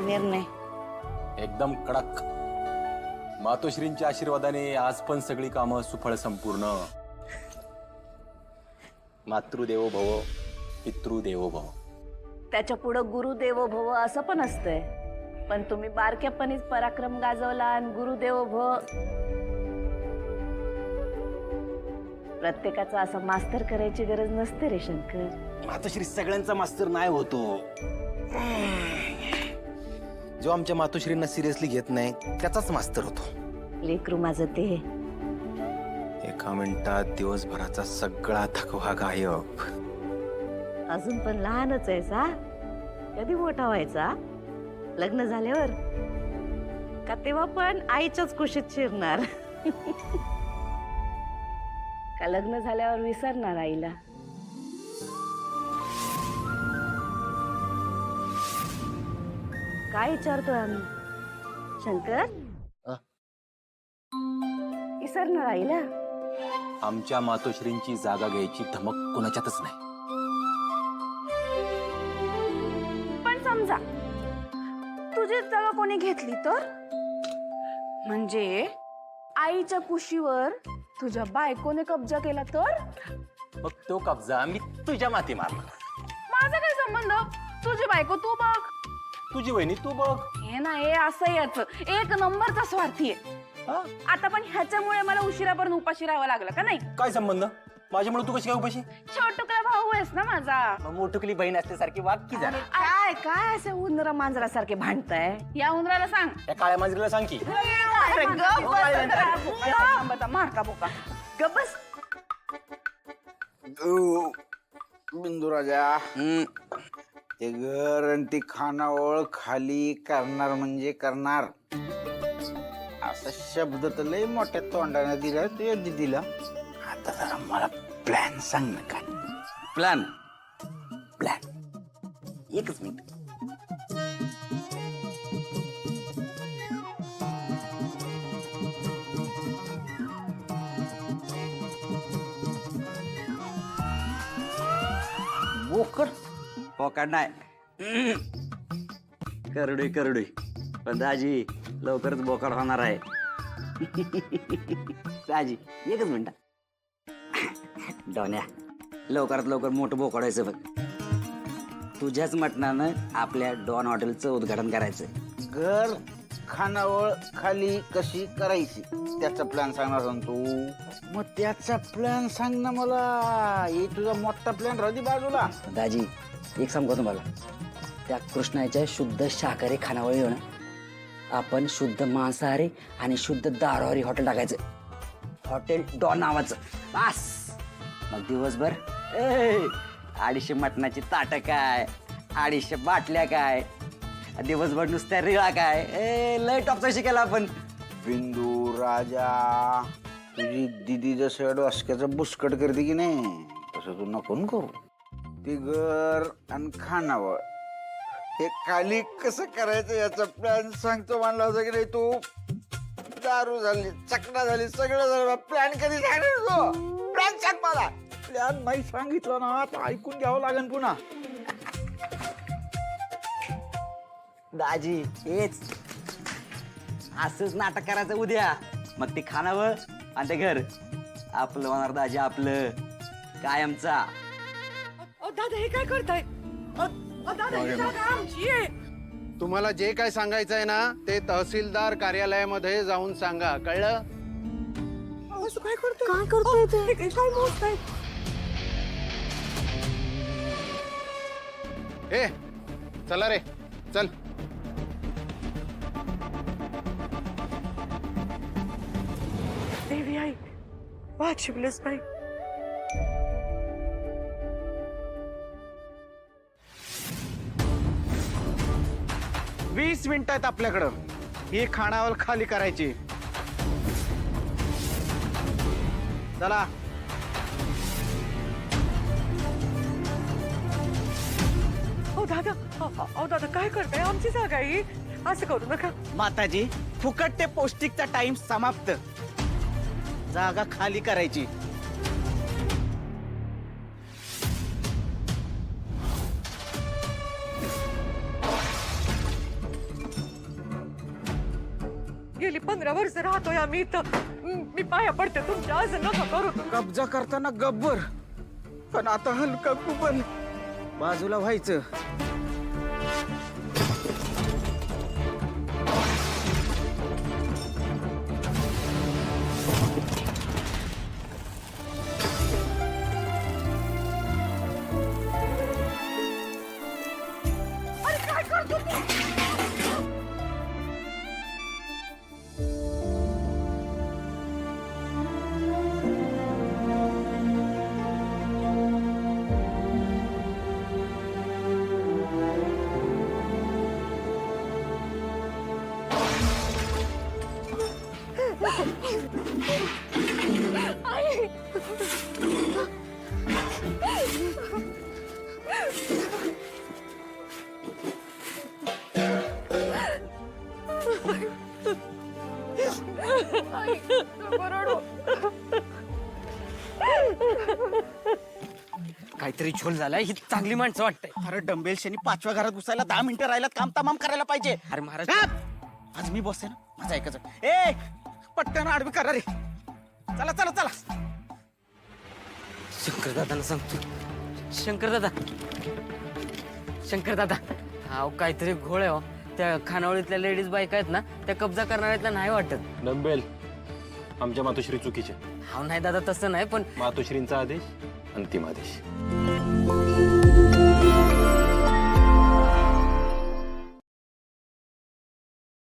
निर्णय? एकदम कडक. मातोश्रींच्या आशीर्वादाने आज पण सगळी कामं सुफळ संपूर्ण. मातृदेवो भव, पितृदेवो भव. त्याच्या पुढं गुरुदेवो भव असं पण असतंय. पण तुम्ही बारक्यापणीच पराक्रम गाजवला आणि गुरुदेवो भव. प्रत्येकाचा असं मास्तर करायची गरज नसते रे शंकर. मातोश्री सगळ्यांचा मास्तर नाही होतो. जो आमच्या मातोश्रींना सिरियसली घेत नाही त्याचाच मास्तर होतो. लेकरू माझं ते. एका मिनिटात दिवसभराचा सगळा थकवा गायब. अजून पण लहानच आहेस हा. कधी मोठा व्हायचा? लग्न झाल्यावर का तेव्हा पण आईच्याच कुशीत शिरणार? का लग्न झाल्यावर विसरणार आईला? काय विचारतोय आम्ही शंकर? विसरणार आईला? आमच्या मातोश्रींची जागा घ्यायची धमक कोणाच्यातच नाही. पण समजा तुझी जागा कोणी घेतली तर, म्हणजे आईच्या कुशीवर तुझ्या बायकोने कब्जा केला तर? मग तो कब्जा मी तुझ्या माती मारला. माझा काय संबंध? तुझी बायको तू बघ. तुझी वहिनी तू बघ. हे ना हे असं याच एक नंबरचा स्वार्थी आहे. आता पण ह्याच्यामुळे मला उशिरापर्यंत उपाशी राहावं लागलं का नाही? काय संबंध? माझ्यामुळे तू कशी काय उपाशी? छोटुकला भाऊ आहेस ना माझा. मोठुकली बहीण असल्यासारखी वाग की जरा. काय काय असे उंदरा मांजरासारखे भांडताय? या उंदराला सांग. त्या काळ्या मांजरीला सांग की. अरे गप बस. मारका बोका गप बस. बिंदू राजा, ते घर आणि ती खानावळ खाली करणार म्हणजे करणार. असा शब्द तर लय मोठ्या तोंडाने दिला तुझ्या दिदीला. आता जरा मला प्लॅन सांग ना. काय प्लॅन? प्लॅन एकच मिनिट. बोकड? बोकड नाही, करडे करडे. पण दाजी लवकरच बोकड होणार आहे. दाजी एकच मिनिट. डोन्या, लवकरात लवकर मोठं बोकडायचं बघ. तुझ्याच मटणानं आपल्या डॉन हॉटेलचं उद्घाटन करायचं. घर खानावळ खाली कशी करायची त्याचा प्लॅन सांगणार तू. मग त्याचा प्लॅन सांग ना मला. हे तुझा मोठा प्लॅन राहू दे बाजूला. दाजी एक सांगतो तुम्हाला, त्या कृष्णाच्या शुद्ध शाकाहारी खानावळी ना, आपण शुद्ध मांसाहारी आणि शुद्ध दारूहारी हॉटेल टाकायचं. हॉटेल डॉन नावाचं. बस मग दिवसभर 250 मटणाची ताटं काय, 250 बाटल्या काय, दिवसभर नुसत्या रिळा काय. लय टॉपचा शिकायला आपण. बिंदू राजा, तुझी दिदी जसं डोसक्याचं बुसकट करते की नाही तसं तू नको न करू. ते घर आणि खानावळ हे खाली कसं करायचं याचा प्लॅन सांगतो म्हणला होता की नाही तू. दारू झाली, चकना झाली, सगळं झालं. प्लॅन कधी सांगणार तू? प्लॅन सांग मला. प्लॅन नाही सांगितलं ना आता ऐकून घ्यावं लागेल पुन्हा. दाजी हेच असंच नाटक करायचं उद्या. मग ते खानावळ आणि ते घर आपलं होणार दाजी, आपलं कायमचा. दादा हे काय करताय? दादा ही जागा आमची आहे. तुम्हाला जे काय सांगायचं आहे ना ते तहसीलदार कार्यालयामध्ये जाऊन सांगा, कळलं? असं काय करतोय? काय करतोय ते? काय बोलताय? हे चला रे, चल. देवी आई वाचवलंच बाई. वीस मिनिटं आहेत आपल्याकडं ही खानावळ खाली करायची. चला. दादा काय करताय? आमची जागा ही. असं करू नका माताजी. फुकट ते पौष्टिकचा टाइम समाप्त. जागा खाली करायची. गेली 15 वर्ष राहतोय आम्ही इथं. मी पाया पडते तुमच्या, असं नका करू. कब्जा करताना गब्बर, पण आता हलका कुबल. बाजूला व्हायचं. काहीतरी झोल झालाय. ही चांगली माणसं वाटतंय. अरे डंबेलशनी 5व्या घरात घुसायला 10 मिनिटं राहिला, काम तमाम करायला पाहिजे. अरे महाराज, आज मी बसते ना, माझं ऐकायचं. ए पटकन आडवी करा रे. चला चला चला. शंकरदादांना सांगतो. शंकरदादा, शंकरदादा, हा काहीतरी घोळ आहे हो. त्या खानावळीतल्या लेडीज बायका आहेत ना, त्या कब्जा करणाऱ्यातल्या नाही वाटत. नंबेल, आमच्या मातोश्री चुकीचे. हा नाही दादा, तसं नाही, पण मातोश्रींचा आदेश अंतिम आदेश.